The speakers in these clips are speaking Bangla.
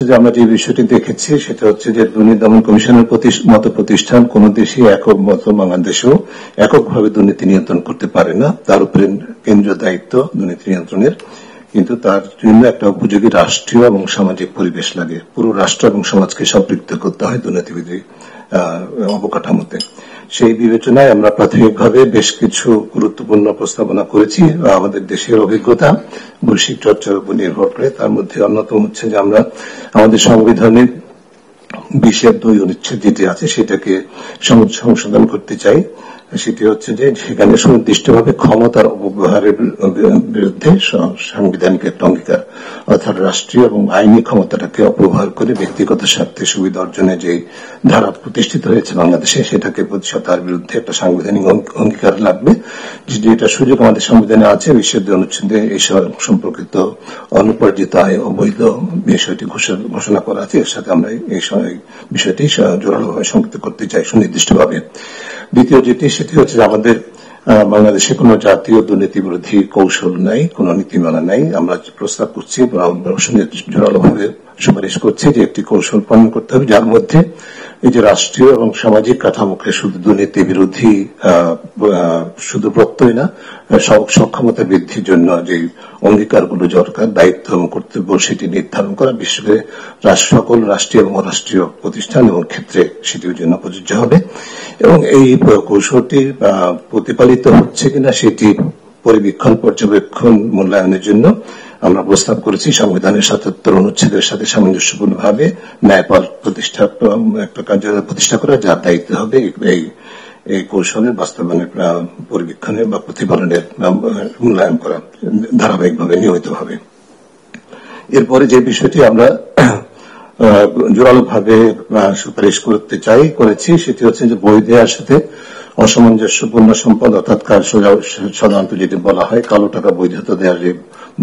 আমরা যে বিষয়টি দেখেছি সেটা হচ্ছে যে দুর্নীতি দমন কমিশনের মতো প্রতিষ্ঠান কোন দেশে একক মতো বাংলাদেশেও এককভাবে দুর্নীতি নিয়ন্ত্রণ করতে পারে না। তার উপরে কেন্দ্রীয় দায়িত্ব দুর্নীতি নিয়ন্ত্রণের, কিন্তু তার জন্য একটা উপযোগী রাষ্ট্রীয় এবং সামাজিক পরিবেশ লাগে। পুরো রাষ্ট্র এবং সমাজকে সম্পৃক্ত করতে হয় দুর্নীতিবিধি অবকাঠামোতে। সেই বিবেচনায় আমরা প্রাথমিকভাবে বেশ কিছু গুরুত্বপূর্ণ প্রস্তাবনা করেছি। আমাদের দেশের অভিজ্ঞতা বৈশ্বিক চর্চার উপর নির্ভর করে। তার মধ্যে অন্যতম হচ্ছে যে আমরা আমাদের সংবিধানের 20(2) অনুচ্ছেদ যেটি আছে সেটাকে সংশোধন করতে চাই। সেটি হচ্ছে যে সেখানে সুনির্দিষ্টভাবে ক্ষমতার অপব্যবহারের বিরুদ্ধে সাংবিধানিক একটা অঙ্গীকার, অর্থাৎ রাষ্ট্রীয় এবং আইনি ক্ষমতাটাকে অপব্যবহার করে ব্যক্তিগত স্বার্থে সুবিধা অর্জনে যে ধারা প্রতিষ্ঠিত হয়েছে বাংলাদেশে সেটাকে তার বিরুদ্ধে একটা সাংবিধানিক অঙ্গীকার লাগবে। যেটা সুযোগ আমাদের সংবিধানে আছে, 20(2) অনুচ্ছেদে এই সম্পর্কিত অনুপার্জিত আয় অবৈধ বিষয়টি ঘোষণা করা আছে। এর সাথে আমরা এই বিষয়টি জোরালোভাবে সংযুক্ত করতে চাই সুনির্দিষ্টভাবে। দ্বিতীয় যেটি সেটি হচ্ছে আমাদের বাংলাদেশে কোন জাতীয় দুর্নীতি বিরোধী কৌশল নাই, কোন নীতিমালা নাই। আমরা প্রস্তাব করছি, জোরালোভাবে সুপারিশ করছি যে একটি কৌশল প্রণয়ন করতে হবে যার মধ্যে এই যে রাষ্ট্রীয় এবং সামাজিক কাঠামোকে শুধু দুর্নীতি বিরোধী শুধু প্রত্যয় না, সক্ষমতা বৃদ্ধির জন্য যে অঙ্গীকারগুলো দরকার, দায়িত্ব এবং কর্তব্য সেটি নির্ধারণ করা, বিশেষ করে সকল রাষ্ট্রীয় এবং অরাষ্ট্রীয় প্রতিষ্ঠান এবং ক্ষেত্রে সেটির জন্য প্রযোজ্য হবে। এবং এই কৌশলটি প্রতিপালিত হচ্ছে কিনা সেটি পরিবীক্ষণ পর্যবেক্ষণ মূল্যায়নের জন্য আমরা প্রস্তাব করেছি সংবিধানের 77 অনুচ্ছেদের সাথে সামঞ্জস্যপূর্ণভাবে ন্যায়পাল একটা কার্যালয় প্রতিষ্ঠা করা, যার দায়িত্ব হবে এই কৌশলের বাস্তবায়নের পরিবীক্ষণের বা প্রতিপালনের মূল্যায়ন করা ধারাবাহিকভাবে নিয়মিতভাবে। এরপরে যে বিষয়টি আমরা জোরালোভাবে সুপারিশ করেছি সেটি হচ্ছে যে বই দেওয়ার সাথে অসামঞ্জস্যপূর্ণ সম্পদ, অর্থাৎ সাধারণত যেটি বলা হয় কালো টাকা বৈধতা দেওয়ার যে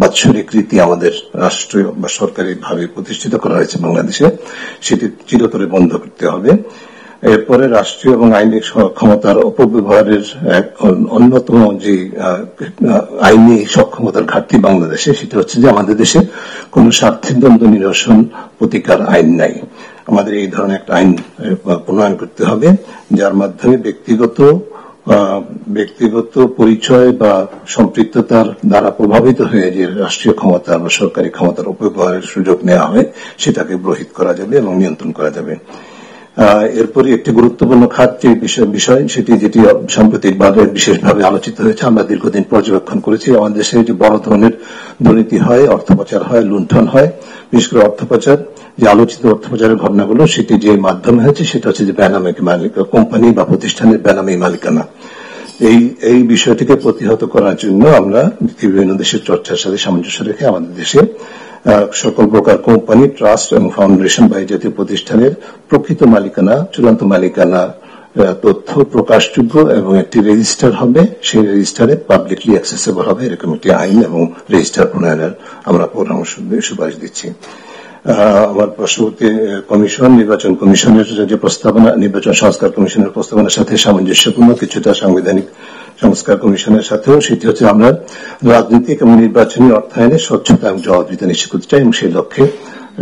বাৎসরিক রীতি আমাদের রাষ্ট্রীয় বা সরকারি ভাবে প্রতিষ্ঠিত করা হয়েছে বাংলাদেশে, সেটি চিরতরে বন্ধ করতে হবে। এরপরে রাষ্ট্রীয় এবং আইনি ক্ষমতার অপব্যবহারের অন্যতম যে আইনি সক্ষমতার ঘাটতি বাংলাদেশে, সেটা হচ্ছে যে আমাদের দেশে কোন স্বার্থের দ্বন্দ্ব নিরসন প্রতিকার আইন নাই। আমাদের এই ধরনের একটা আইন প্রণয়ন করতে হবে যার মাধ্যমে ব্যক্তিগত পরিচয় বা সম্পৃক্ততার দ্বারা প্রভাবিত হয়ে যে রাষ্ট্রীয় ক্ষমতা বা সরকারি ক্ষমতার অপব্যবহারের সুযোগ নেওয়া হয় সেটাকে রহিত করা যাবে এবং নিয়ন্ত্রণ করা যাবে। এরপরে একটি গুরুত্বপূর্ণ খাত যে বিষয় সেটি যেটি সাম্প্রতিকভাবে বিশেষভাবে আলোচিত হয়েছে, আমরা দীর্ঘদিন পর্যবেক্ষণ করেছি আমাদের দেশে যে বড় ধরনের দুর্নীতি হয়, অর্থ পাচার হয়, লুণ্ঠন হয়। বিশেষ করে অর্থ পাচার, যে আলোচিত অর্থ পাচারের ঘটনাগুলো সেটি যে মাধ্যমে হয়েছে সেটা হচ্ছে যে বেনামী কোম্পানি বা প্রতিষ্ঠানের বেনামী মালিকানা। এই বিষয়টিকে প্রতিহত করার জন্য আমরা বিভিন্ন দেশের চর্চার সাথে সামঞ্জস্য রেখে আমাদের দেশে সকল প্রকার কোম্পানি, ট্রাস্ট এবং ফাউন্ডেশন বা এই জাতীয় প্রতিষ্ঠানের প্রকৃত মালিকানা, চূড়ান্ত মালিকানা তথ্য প্রকাশযোগ্য এবং একটি রেজিস্টার হবে, সেই রেজিস্টারে পাবলিকলি অ্যাক্সেসেবল হবে, এরকম একটি আইন এবং রেজিস্টার প্রণয়নের আমরা পরামর্শ সুপারিশ দিচ্ছি। আমার পার্শ্ববর্তী কমিশন, নির্বাচন কমিশনের যে প্রস্তাবনা, নির্বাচন সংস্কার কমিশনের প্রস্তাবনার সাথে সামঞ্জস্যপূর্ণ কিছুটা সাংবিধানিক সংস্কার কমিশনের সাথেও, সেটি হচ্ছে আমরা রাজনৈতিক এবং নির্বাচনী অর্থায়নে স্বচ্ছতা এবং জবাবদিহিতা নিশ্চিত করতে চাই এবং সেই লক্ষ্যে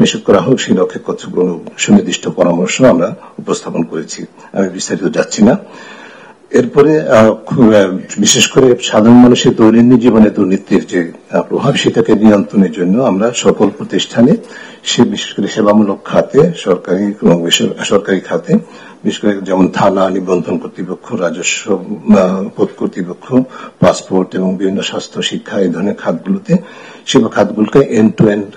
নিশ্চিত করা হোক, সেই লক্ষ্যে কতগুলো সুনির্দিষ্ট পরামর্শ আমরা উপস্থাপন করেছি। আমি বিস্তারিত যাচ্ছি না। এরপরে বিশেষ করে সাধারণ মানুষের দৈনন্দিন জীবনে দুর্নীতির যে প্রভাব সেটাকে নিয়ন্ত্রণের জন্য আমরা সকল প্রতিষ্ঠানে, বিশেষ করে সেবামূলক খাতে, সরকারি এবং বেসরকারি খাতে, বিশেষ করে যেমন থানা, নিবন্ধন কর্তৃপক্ষ, রাজস্ব কর্তৃপক্ষ, পাসপোর্ট এবং বিভিন্ন স্বাস্থ্য, শিক্ষা, এই ধরনের খাতগুলোতে, সেবা খাতগুলোকে এন্ড টু এন্ড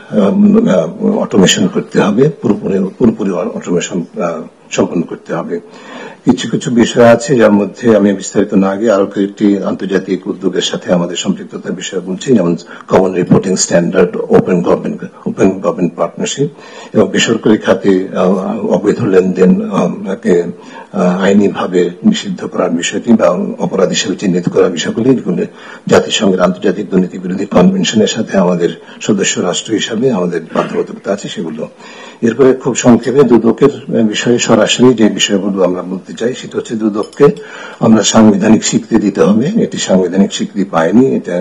অটোমেশন করতে হবে, পুরোপুরি অটোমেশন সম্পন্ন করতে হবে। কিছু কিছু বিষয় আছে যার মধ্যে আমি বিস্তারিত না গিয়ে আরো কয়েকটি আন্তর্জাতিক উদ্যোগের সাথে আমাদের সম্পৃক্ততার বিষয় বলছি, যেমন common reporting standard, open government partnership এবং বেসরকারি খাতে অবৈধ লেনদেন আইনিভাবে নিষিদ্ধ করার বিষয়টি বা অপরাধ হিসেবে চিহ্নিত করার বিষয়গুলি জাতিসংঘের আন্তর্জাতিক দুর্নীতি বিরোধী কনভেনশনের সাথে আমাদের সদস্য রাষ্ট্র হিসাবে আমাদের বাধ্যবাধকতা আছে সেগুলো। এরপরে খুব সংক্ষেপে দুদকের বিষয়ে সরাসরি যে বিষয়গুলো আমরা বলতে চাই সেটা হচ্ছে দুদককে আমরা সাংবিধানিক স্বীকৃতি দিতে হবে। এটি সাংবিধানিক স্বীকৃতি পায়নি, এটা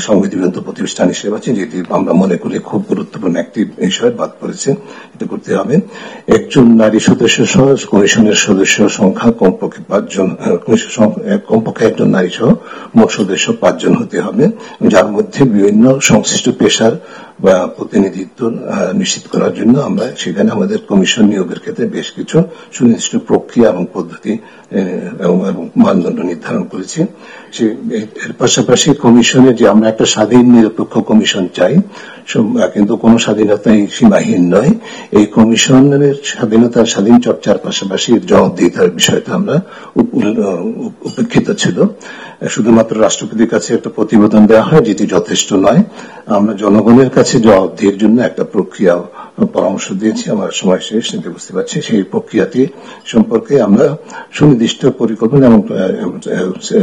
সংবিধিবদ্ধ প্রতিষ্ঠান হিসেবে আছে, যেটি আমরা মনে করি খুব গুরুত্বপূর্ণ একটি বিষয় বাদ পড়েছে, এটা করতে হবে। একজন নারী সদস্য সহ কমিশনের সদস্য সংখ্যা কমপক্ষে 5 জন, কমপক্ষে একজন নারী সহ মোট সদস্য 5 জন হতে হবে, যার মধ্যে বিভিন্ন সংশ্লিষ্ট পেশার বা প্রতিনিধিত্ব নিশ্চিত করার জন্য আমরা সেখানে আমাদের কমিশন নিয়োগের ক্ষেত্রে বেশ কিছু সুনির্দিষ্ট প্রক্রিয়া এবং পদ্ধতি এবং মানদণ্ড নির্ধারণ করেছি। এর পাশাপাশি কমিশনে যে আমরা একটা স্বাধীন নিরপেক্ষ কমিশন চাই, কিন্তু কোনো স্বাধীনতাই সীমাহীন নয়। এই কমিশনের স্বাধীন চর্চার পাশাপাশি জবাবদিহিতার বিষয়টা আমরা উপেক্ষিত ছিল। শুধুমাত্র রাষ্ট্রপতির কাছে একটা প্রতিবেদন দেওয়া হয়, যেটি যথেষ্ট নয়। আমরা জনগণের কাছে জবাবদিহির জন্য একটা প্রক্রিয়া পরামর্শ দিয়েছি। আমার সময় শেষ, নিতে বুঝতে পারছি। সেই প্রক্রিয়াটি সম্পর্কে আমরা সুনির্দিষ্ট পরিকল্পনা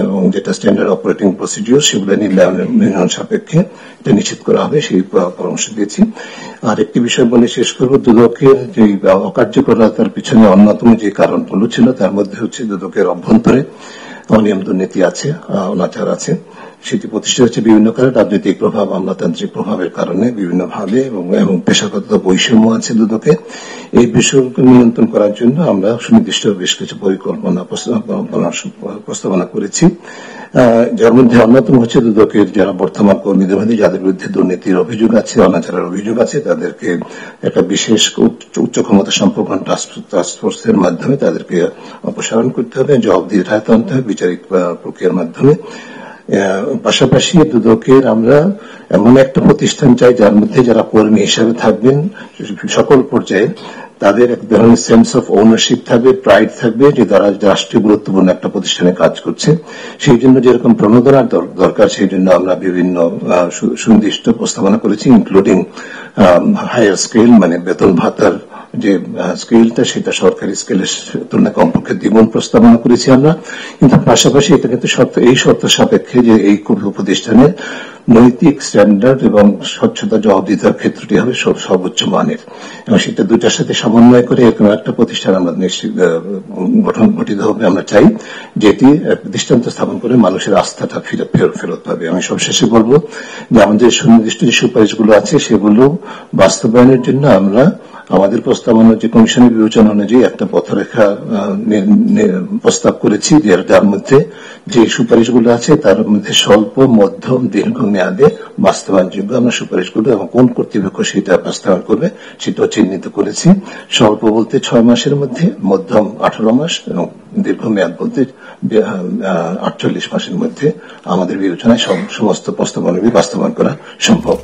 এবং যেটা স্ট্যান্ডার্ড অপারেটিং প্রসিডিওর সেগুলো নির্ধারণ সাপেক্ষে এটা নিশ্চিত করা হবে, সেই পরামর্শ দিয়েছি। আর একটি বিষয় বলে শেষ করব, দুদকের যে অকার্যকরতার পিছনে অন্যতম যে কারণগুলো ছিল তার মধ্যে হচ্ছে দুদকের অভ্যন্তরে অনিয়ম দুর্নীতি আছে, অনাচার আছে। সেটি প্রতিষ্ঠা হচ্ছে বিভিন্ন কারণে, রাজনৈতিক প্রভাব, আমলাতান্ত্রিক প্রভাবের কারণে বিভিন্নভাবে, এবং পেশাগত বৈষম্য আছে দুদকে। এই বিষয়গুলো নিয়ন্ত্রণ করার জন্য আমরা সুনির্দিষ্ট বেশ কিছু পরিকল্পনা প্রস্তাবনা করেছি, যার মধ্যে অন্যতম হচ্ছে দুদকের যারা বর্তমান কর্মীদের মধ্যে যাদের বিরুদ্ধে দুর্নীতির অভিযোগ আছে, অনাচারের অভিযোগ আছে, তাদেরকে একটা বিশেষ উচ্চ ক্ষমতা সম্পন্ন টাস্ক ফোর্সের মাধ্যমে তাদেরকে অপসারণ করতে হবে, জবাবদিহির আওতায় আনতে হবে বিচারিক প্রক্রিয়ার মাধ্যমে। পাশাপাশি দুদকের আমরা এমন একটা প্রতিষ্ঠান চাই যার মধ্যে যারা কর্মী হিসাবে থাকবেন সকল পর্যায়ে তাদের এক ধরনের সেন্স অফ ওনারশিপ থাকবে, প্রাইড থাকবে যে তারা রাষ্ট্রীয় গুরুত্বপূর্ণ একটা প্রতিষ্ঠানে কাজ করছে। সেই জন্য যেরকম প্রণোদনার দরকার, সেই জন্য আমরা বিভিন্ন সুনির্দিষ্ট প্রস্তাবনা করেছি, ইনক্লুডিং হায়ার স্কেল, মানে বেতন ভাতার যে স্কেলটা সেটা সরকারি স্কেলের তুলনায় কমপক্ষে দ্বিগুণ প্রস্তাবনা করেছি আমরা। কিন্তু পাশাপাশি এটা কিন্তু এই শর্ত সাপেক্ষে যে এই প্রতিষ্ঠানের নৈতিক স্ট্যান্ডার্ড এবং স্বচ্ছতা জবাবদিহিতার ক্ষেত্রটি হবে সর্বোচ্চ মানের, এবং সেটা দুইটার সাথে সমন্বয় করে এরকম একটা প্রতিষ্ঠান আমরা গঠিত হবে আমরা চাই, যেটি দৃষ্টান্ত স্থাপন করে মানুষের আস্থাটা ফেরত পাবে। আমি সবশেষে বলবো যে আমাদের সুনির্দিষ্ট যে সুপারিশগুলো আছে সেগুলো বাস্তবায়নের জন্য আমরা আমাদের প্রস্তাবনা যে কমিশনের বিবেচনা অনুযায়ী একটা পথরেখা প্রস্তাব করেছি, যার মধ্যে যে সুপারিশগুলো আছে তার মধ্যে স্বল্প, মধ্যম, দীর্ঘ মেয়াদে বাস্তবায়নযোগ্য আমরা সুপারিশগুলো এবং কোন কর্তৃপক্ষ সেটা বাস্তবায়ন করবে সেটাও চিহ্নিত করেছি। স্বল্প বলতে 6 মাসের মধ্যে, মধ্যম 18 মাস এবং দীর্ঘ মেয়াদ বলতে 48 মাসের মধ্যে আমাদের বিবেচনায় সমস্ত প্রস্তাবনাগুলি বাস্তবায়ন করা সম্ভব।